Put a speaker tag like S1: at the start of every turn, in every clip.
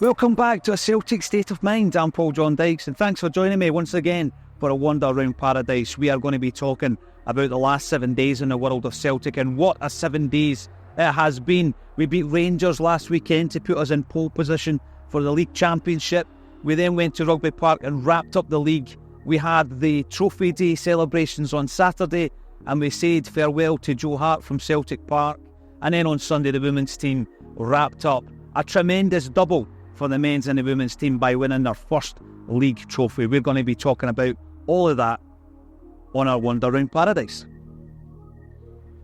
S1: Welcome back to A Celtic State of Mind. I'm Paul John Dykes, and thanks for joining me once again for a wander around paradise. We are going to be talking about the last 7 days in the world of Celtic, and what a 7 days it has been. We beat Rangers last weekend to put us in pole position for the league championship. We then went to Rugby Park and wrapped up the league. We had the Trophy Day celebrations on Saturday, and we said farewell to Joe Hart from Celtic Park. And then on Sunday, the women's team wrapped up a tremendous double for the men's and the women's team by winning their first league trophy. We're going to be talking about all of that on our Wander Around Paradise.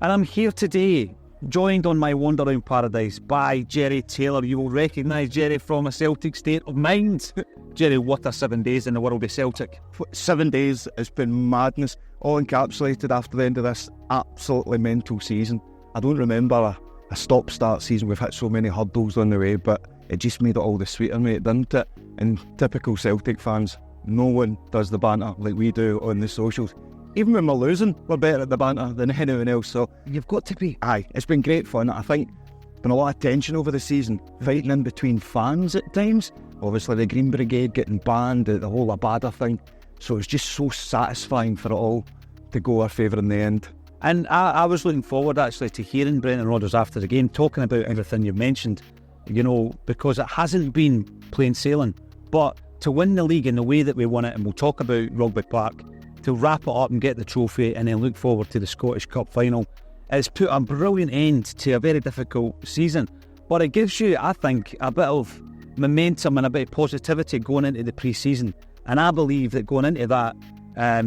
S1: And I'm here today, joined on my Wander Around Paradise by Jerry Taylor. You will recognise Jerry from A Celtic State of Mind. Jerry, what a 7 days in the world of Celtic.
S2: 7 days, it's been madness, all encapsulated after the end of this absolutely mental season. I don't remember a stop-start season. We've hit so many hurdles on the way, but it just made it all the sweeter, mate, didn't it? And typical Celtic fans, no one does the banter like we do on the socials. Even when we're losing, we're better at the banter than anyone else. So
S1: You've got to be.
S2: Aye, it's been great fun. I think there's been a lot of tension over the season, fighting in between fans at times. Obviously the Green Brigade getting banned, the whole Abada thing. So it's just so satisfying for it all to go our favour in the end.
S1: And I was looking forward actually to hearing Brendan Rodgers after the game talking about everything you've mentioned, you know, because it hasn't been plain sailing. But to win the league in the way that we won it, and we'll talk about Rugby Park, to wrap it up and get the trophy and then look forward to the Scottish Cup final, it's put a brilliant end to a very difficult season. But it gives you, I think, a bit of momentum and a bit of positivity going into the pre-season. And I believe that going into that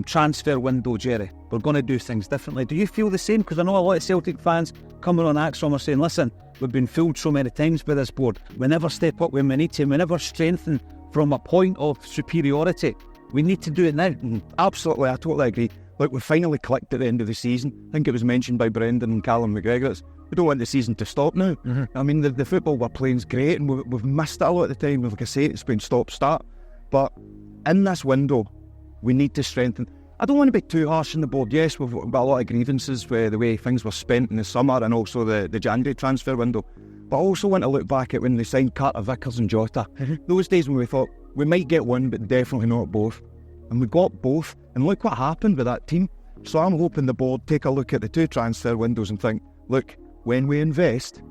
S1: transfer window, Jerry, we're going to do things differently. Do you feel the same? Because I know a lot of Celtic fans coming on Acsom are saying, listen, we've been fooled so many times by this board. We never step up when we need to. We never strengthen from a point of superiority. We need to do it now.
S2: Absolutely, I totally agree. Look, we finally clicked at the end of the season. I think it was mentioned by Brendan and Callum McGregor. We don't want the season to stop now. I mean, the football we're playing is great, and we've missed it a lot of the time. Like I say, it's been stop-start. But in this window, we need to strengthen. I don't want to be too harsh on the board. Yes, we've got a lot of grievances with the way things were spent in the summer and also the January transfer window. But I also want to look back at when they signed Carter Vickers and Jota. Those days when we thought we might get one, but definitely not both. And we got both. And look what happened with that team. So I'm hoping the board take a look at the two transfer windows and think, look, when we invest,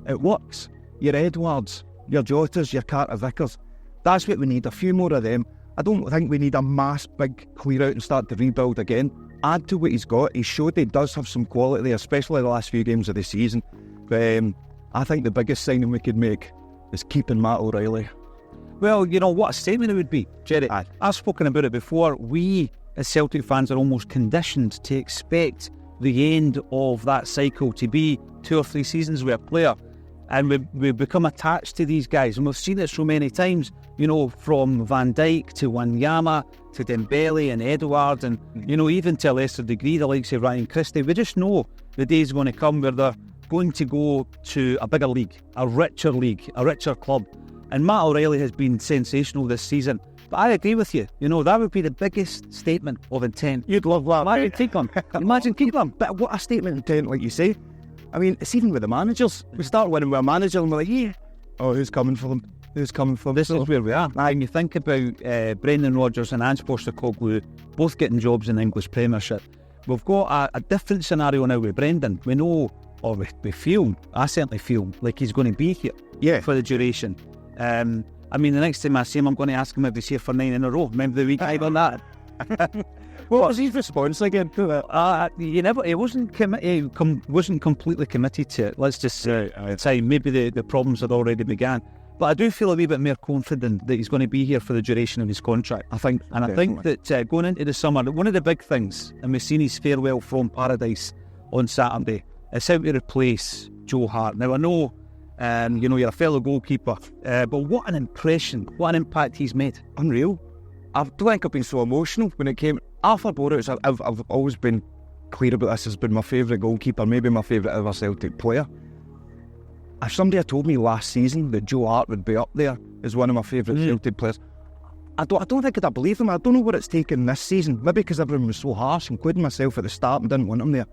S2: it works. Your Edwards, your Jotas, your Carter Vickers. That's what we need, a few more of them. I don't think we need a mass big clear out and start to rebuild again. Add to what he's got. He showed he does have some quality there, especially the last few games of the season. But I think the biggest signing we could make is keeping Matt O'Reilly.
S1: Well, you know, what a statement it would be, Jerry.
S2: Aye.
S1: I've spoken about it before. We, as Celtic fans, are almost conditioned to expect the end of that cycle to be 2 or 3 seasons with a player. And we've become attached to these guys. And we've seen it so many times, you know, from Van Dijk to Wanyama to Dembele and Edouard and, you know, even to a lesser degree, the likes of Ryan Christie. We just know the day's going to come where they're going to go to a bigger league, a richer club. And Matt O'Reilly has been sensational this season. But I agree with you. You know, that would be the biggest statement of intent.
S2: You'd love that.
S1: Imagine keep them.
S2: But what a statement of intent, like you say. I mean, it's even with the managers. We start winning with a manager and we're like, yeah, oh, who's coming for them? Who's coming for them?
S1: This is where we are. When you think about Brendan Rodgers and Ange Postecoglou both getting jobs in the English Premiership, we've got a different scenario now with Brendan. We know, or we feel, I certainly feel, like he's going to be here for the duration. I mean, the next time I see him, I'm going to ask him if he's here for 9 in a row. Remember the week I on that?
S2: What was his response again to that?
S1: He wasn't completely committed to it. Let's just say maybe the problems had already began. But I do feel a wee bit more confident that he's going to be here for the duration of his contract.
S2: I think
S1: that going into the summer, one of the big things, and we've seen his farewell from Paradise on Saturday, is how to replace Joe Hart. Now I know, you know, you're a fellow goalkeeper, but what an impression, what an impact he's made.
S2: Unreal. I don't think I've been so emotional when it came. Arthur Boruc, I've always been clear about this, has been my favourite goalkeeper, maybe my favourite ever Celtic player. If somebody had told me last season that Joe Hart would be up there as one of my favourite Celtic players, I don't think I'd believe him. I don't know what it's taken this season. Maybe because everyone was so harsh, including myself at the start, and didn't want him there.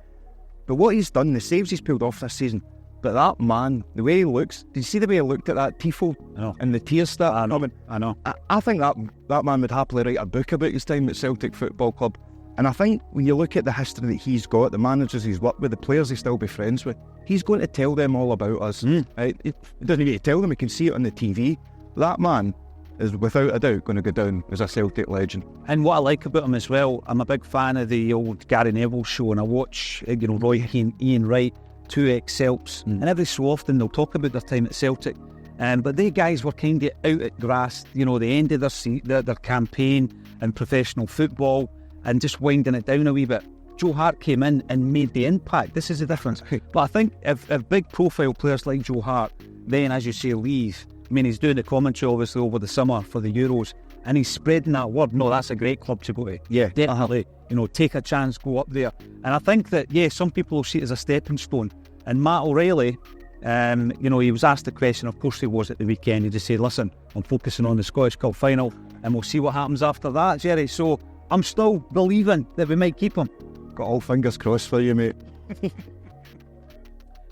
S2: But what he's done, the saves he's pulled off this season, but that man, the way he looks, did you see the way he looked at that tifo and the tears started coming?
S1: I know.
S2: I think that man would happily write a book about his time at Celtic Football Club. And I think when you look at the history that he's got, the managers he's worked with, the players he'll still be friends with, he's going to tell them all about us. Right? He doesn't need to tell them, he can see it on the TV. That man is without a doubt going to go down as a Celtic legend.
S1: And what I like about him as well, I'm a big fan of the old Gary Neville show, and I watch Roy Keane, Ian Wright, two ex-Celts, and every so often they'll talk about their time at Celtic. But they guys were kind of out at grass, the end of their campaign in professional football and just winding it down a wee bit. Joe Hart came in and made the impact. This is the difference. But I think if big profile players like Joe Hart then, as you say, leave, I mean, he's doing the commentary obviously over the summer for the Euros, and he's spreading that word. No, that's a great club to go to.
S2: Yeah,
S1: definitely. Take a chance, go up there. And I think that, some people will see it as a stepping stone. And Matt O'Reilly, he was asked the question, of course he was at the weekend. He just said, listen, I'm focusing on the Scottish Cup final and we'll see what happens after that, Jerry. So I'm still believing that we might keep him.
S2: Got all fingers crossed for you, mate.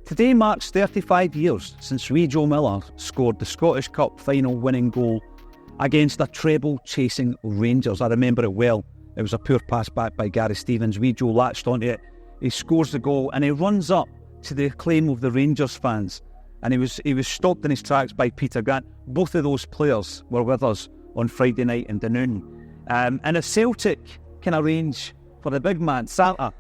S1: Today marks 35 years since wee Joe Miller scored the Scottish Cup final winning goal against a treble-chasing Rangers. I remember it well. It was a poor pass back by Gary Stevens. Wee Joe latched onto it. He scores the goal and he runs up to the acclaim of the Rangers fans. And he was stopped in his tracks by Peter Grant. Both of those players were with us on Friday night in Dunoon. And if Celtic can arrange for the big man, Santa,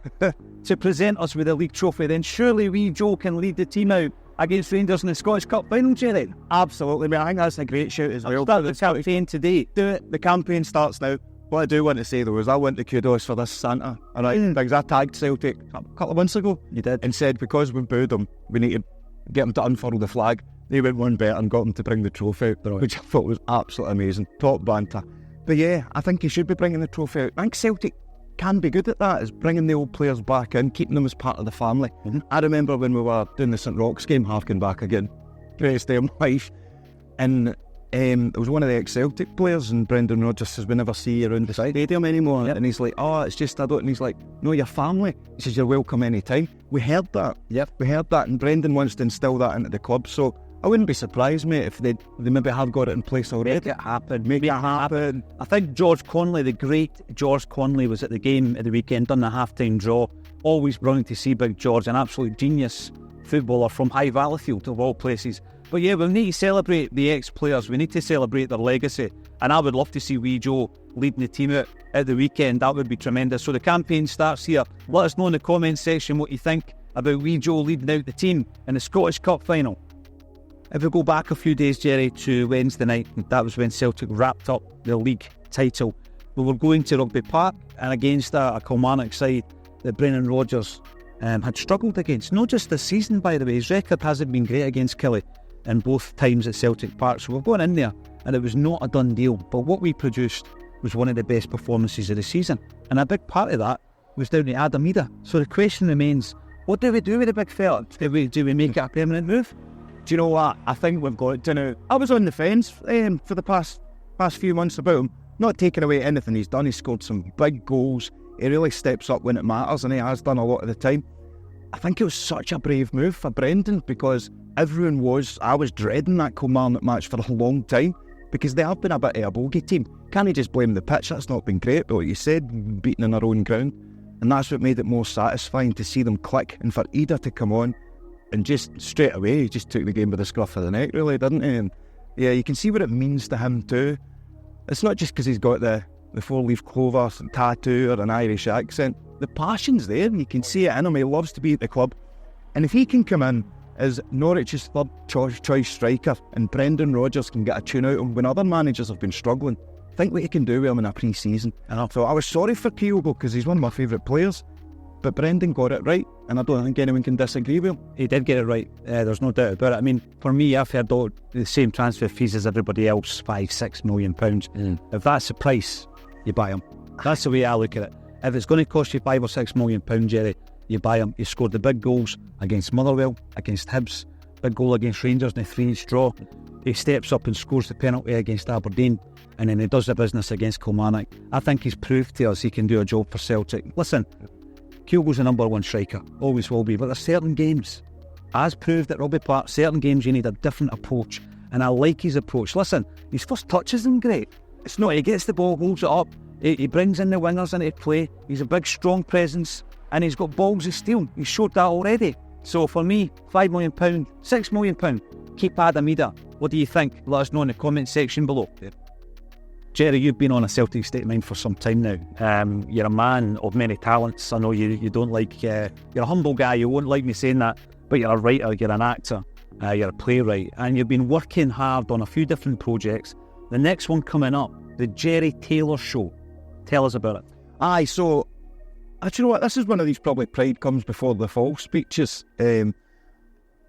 S1: to present us with a league trophy, then surely wee Joe can lead the team out against Rangers in the Scottish Cup final, Jerry.
S2: Absolutely, mate. I think that's a great shout as well.
S1: Start the campaign today.
S2: Do it. The campaign starts now. What I do want to say though is I want the kudos for this Santa. Alright, because I tagged Celtic a couple of months ago.
S1: You did.
S2: And said because we booed them, we need to get them to unfurl the flag. They went one better and got them to bring the trophy out, which I thought was absolutely amazing. Top banter. But yeah, I think he should be bringing the trophy out. I think Celtic can be good at that, is bringing the old players back in, keeping them as part of the family. I remember when we were doing the St Roch's game, harking back again, greatest day of my life, and there was one of the ex-Celtic players, and Brendan Rodgers says, we never see you around the stadium anymore. And he's like, it's just I don't, and he's like, no, you're family. He says, you're welcome any time. We heard that. We heard that, and Brendan wants to instill that into the club, so I wouldn't be surprised, mate, if they maybe have got it in place already.
S1: Make it happen. I think George Conley, the great George Conley, was at the game at the weekend, done the half-time draw. Always brilliant to see Big George, an absolute genius footballer from High Valleyfield, of all places. But yeah, we need to celebrate the ex-players. We need to celebrate their legacy. And I would love to see wee Joe leading the team out at the weekend. That would be tremendous. So the campaign starts here. Let us know in the comments section what you think about wee Joe leading out the team in the Scottish Cup final. If we go back a few days, Jerry, to Wednesday night, that was when Celtic wrapped up the league title. We were going to Rugby Park and against a Kilmarnock side that Brendan Rodgers had struggled against. Not just this season, by the way. His record hasn't been great against Killie in both times at Celtic Park. So we're going in there and it was not a done deal. But what we produced was one of the best performances of the season. And a big part of that was down to Adam Ida. So the question remains, what do we do with the big fella? Do we make it a permanent move?
S2: Do you know what? I think we've got to now. I was on the fence for the past few months about him. Not taking away anything he's done. He's scored some big goals. He really steps up when it matters, and he has done a lot of the time. I think it was such a brave move for Brendan because I was dreading that Kilmarnock match for a long time because they have been a bit of a bogey team. Can't he just blame the pitch? That's not been great, but like you said, beaten in their own ground. And that's what made it more satisfying to see them click and for Ida to come on. And just straight away, he just took the game by the scruff of the neck, really, didn't he? And yeah, you can see what it means to him too. It's not just because he's got the four-leaf clover tattoo or an Irish accent. The passion's there, and you can see it in him. He loves to be at the club. And if he can come in as Norwich's third choice striker and Brendan Rodgers can get a tune out of him when other managers have been struggling, think what he can do with him in a pre-season. And I thought, I was sorry for Kyogo because he's one of my favourite players. But Brendan got it right, and I don't think anyone can disagree with him.
S1: He did get it right, there's no doubt about it. I mean, for me, I've heard all the same transfer fees as everybody else, £5-6 million. If that's the price, you buy him. That's the way I look at it. If it's going to cost you £5 or £6 million, Jerry, you buy him. He scored the big goals against Motherwell, against Hibs, big goal against Rangers in a 3-each draw. he steps up and scores the penalty against Aberdeen, and then he does the business against Kilmarnock. I think he's proved to us he can do a job for Celtic. Listen, Kyogo's the number one striker, always will be, but there's certain games, as proved at Rugby Park, certain games you need a different approach, and I like his approach. Listen, his first touch isn't great. It's not, he gets the ball, holds it up, he brings in the wingers into play, he's a big strong presence, and he's got balls of steel. He's showed that already. So for me, £5 million, £6 million, keep Adam Ida. What do you think? Let us know in the comment section below. Yeah. Jerry, you've been on a Celtic State of Mind for some time now. You're a man of many talents. I know you don't like, you're a humble guy, you won't like me saying that, but you're a writer, you're an actor, you're a playwright, and you've been working hard on a few different projects. The next one coming up, the Jerry Taylor Show. Tell us about it.
S2: Aye, so, do you know what, this is one of these probably pride comes before the fall speeches.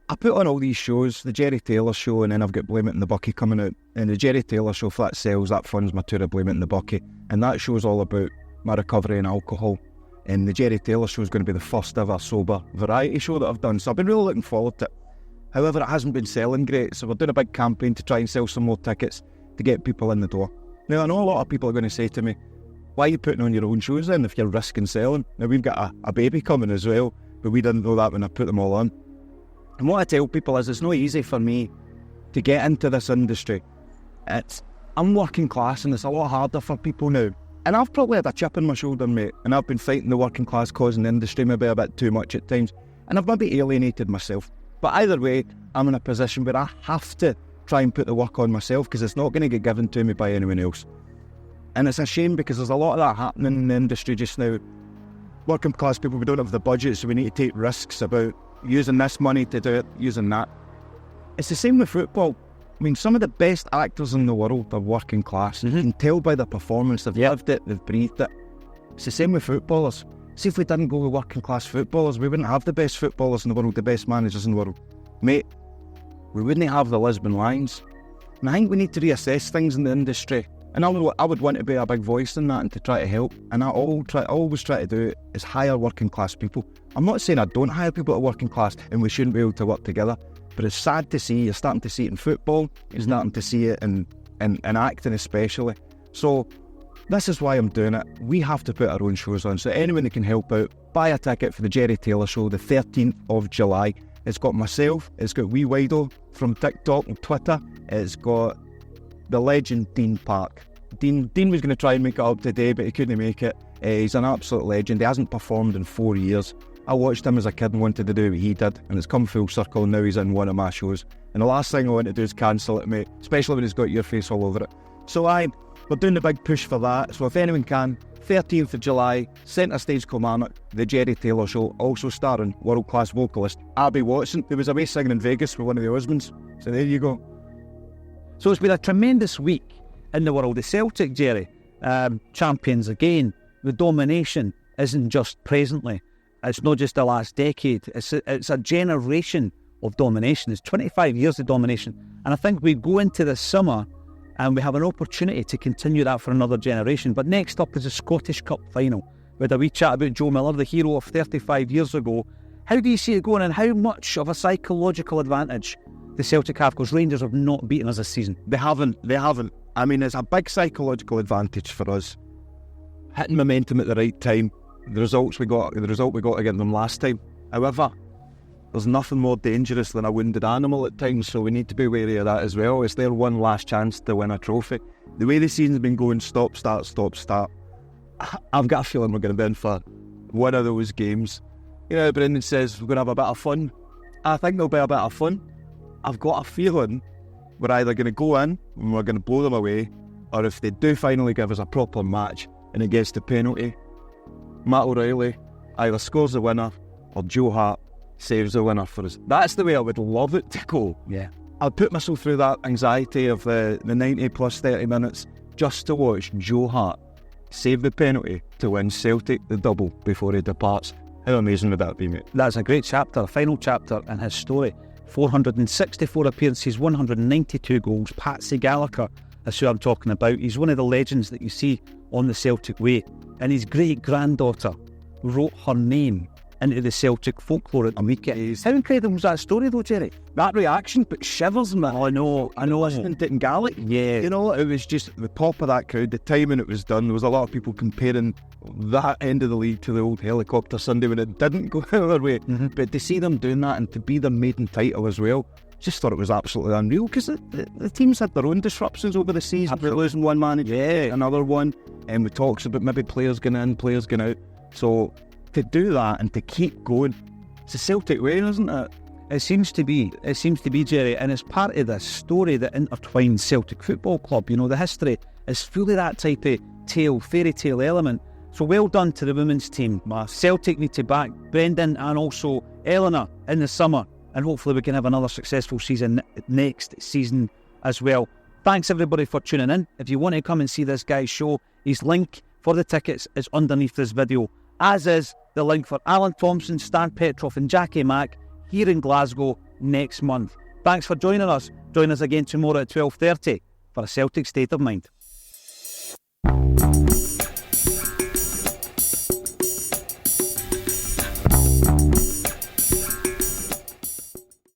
S2: I put on all these shows, the Jerry Taylor Show, and then I've got Blame It in the Bucky coming out. And the Jerry Taylor Show, if that sells, that funds my tour of Blame It in the Bucky. And that show's all about my recovery in alcohol. And the Jerry Taylor Show is going to be the first ever sober variety show that I've done. So I've been really looking forward to it. However, it hasn't been selling great, so we're doing a big campaign to try and sell some more tickets to get people in the door. Now, I know a lot of people are going to say to me, why are you putting on your own shows then if you're risking selling? Now, we've got a baby coming as well, but we didn't know that when I put them all on. And what I tell people is it's not easy for me to get into this industry. I'm working class and it's a lot harder for people now. And I've probably had a chip on my shoulder, mate, and I've been fighting the working class cause in the industry maybe a bit too much at times. And I've maybe alienated myself. But either way, I'm in a position where I have to try and put the work on myself because it's not going to get given to me by anyone else. And it's a shame because there's a lot of that happening in the industry just now. Working class people, we don't have the budget, so we need to take risks about using this money to do it, using that. It's the same with football. I mean, some of the best actors in the world are working class. You can tell by their performance, they've lived it, they've breathed it. It's the same with footballers. See, if we didn't go with working class footballers, we wouldn't have the best footballers in the world, the best managers in the world. Mate, we wouldn't have the Lisbon Lions. And I think we need to reassess things in the industry. And I would want to be a big voice in that and to try to help. And I always try to do it is hire working class people. I'm not saying I don't hire people that are working class and we shouldn't be able to work together. But it's sad to see, you're starting to see it in football, you're starting to see it in acting especially. So this is why I'm doing it. We have to put our own shows on. So anyone that can help out, buy a ticket for the Jerry Taylor Show, the 13th of July. It's got myself, it's got Wee Wido from TikTok and Twitter, it's got the legend Dean Park. Dean was going to try and make it up today, but he couldn't make it. He's an absolute legend. He hasn't performed in 4 years. I watched him as a kid and wanted to do what he did, and it's come full circle, and now he's in one of my shows. And the last thing I want to do is cancel it, mate, especially when he's got your face all over it. So we're doing the big push for that. So if anyone can, 13th of July, Centre Stage Kilmarnock, the Jerry Taylor Show, also starring world-class vocalist Abby Watson, who was away singing in Vegas with one of the husbands. So there you go.
S1: So it's been a tremendous week in the world of Celtic, Jerry. Champions again. The domination isn't just presently. It's not just the last decade. It's a generation of domination. It's 25 years of domination. And I think we go into this summer and we have an opportunity to continue that for another generation. But next up is the Scottish Cup final. We had a wee chat about Joe Miller, the hero of 35 years ago. How do you see it going, and how much of a psychological advantage the Celtic have? Because Rangers have not beaten us this season.
S2: They haven't. I mean, it's a big psychological advantage for us. Hitting momentum at the right time. The result we got against them last time. However, there's nothing more dangerous than a wounded animal at times, so we need to be wary of that as well. It's their one last chance to win a trophy. The way the season's been going, stop, start, I've got a feeling we're going to be in for one of those games. You know, Brendan says we're going to have a bit of fun. I think there'll be a bit of fun. I've got a feeling we're either going to go in and we're going to blow them away, or if they do finally give us a proper match and it gets to penalty, Matt O'Reilly either scores the winner or Joe Hart saves the winner for us. That's the way I would love it to go.
S1: Yeah,
S2: I'd put myself through that anxiety of the 90 plus 30 minutes just to watch Joe Hart save the penalty to win Celtic the double before he departs. How amazing would that be, mate?
S1: That's a great chapter, a final chapter in his story. 464 appearances, 192 goals. Patsy Gallagher is who I'm talking about. He's one of the legends that you see on the Celtic way. And his great-granddaughter wrote her name into the Celtic folklore at the weekend.
S2: How incredible was that story though, Jerry? That reaction, but shivers, man.
S1: Oh, I know.
S2: Listening to it in Gaelic.
S1: Yeah.
S2: You know, it was just the pop of that crowd, the timing it was done. There was a lot of people comparing that end of the league to the old helicopter Sunday when it didn't go their way.
S1: Mm-hmm.
S2: But to see them doing that and to be their maiden title as well, just thought it was absolutely unreal, because the teams had their own disruptions over the season. We're losing one manager, another one, and we talks about maybe players going in, players going out. So to do that and to keep going, it's a Celtic way, isn't it?
S1: It seems to be, Jerry, and it's part of this story that intertwines Celtic Football Club. You know, the history is fully that type of fairy tale element. So well done to the women's team. Celtic need to back Brendan and also Eleanor in the summer, and hopefully we can have another successful season next season as well. Thanks everybody for tuning in. If you want to come and see this guy's show, his link for the tickets is underneath this video, as is the link for Alan Thompson, Stan Petroff and Jackie Mack here in Glasgow next month. Thanks for joining us. Join us again tomorrow at 12:30 for a Celtic State of Mind.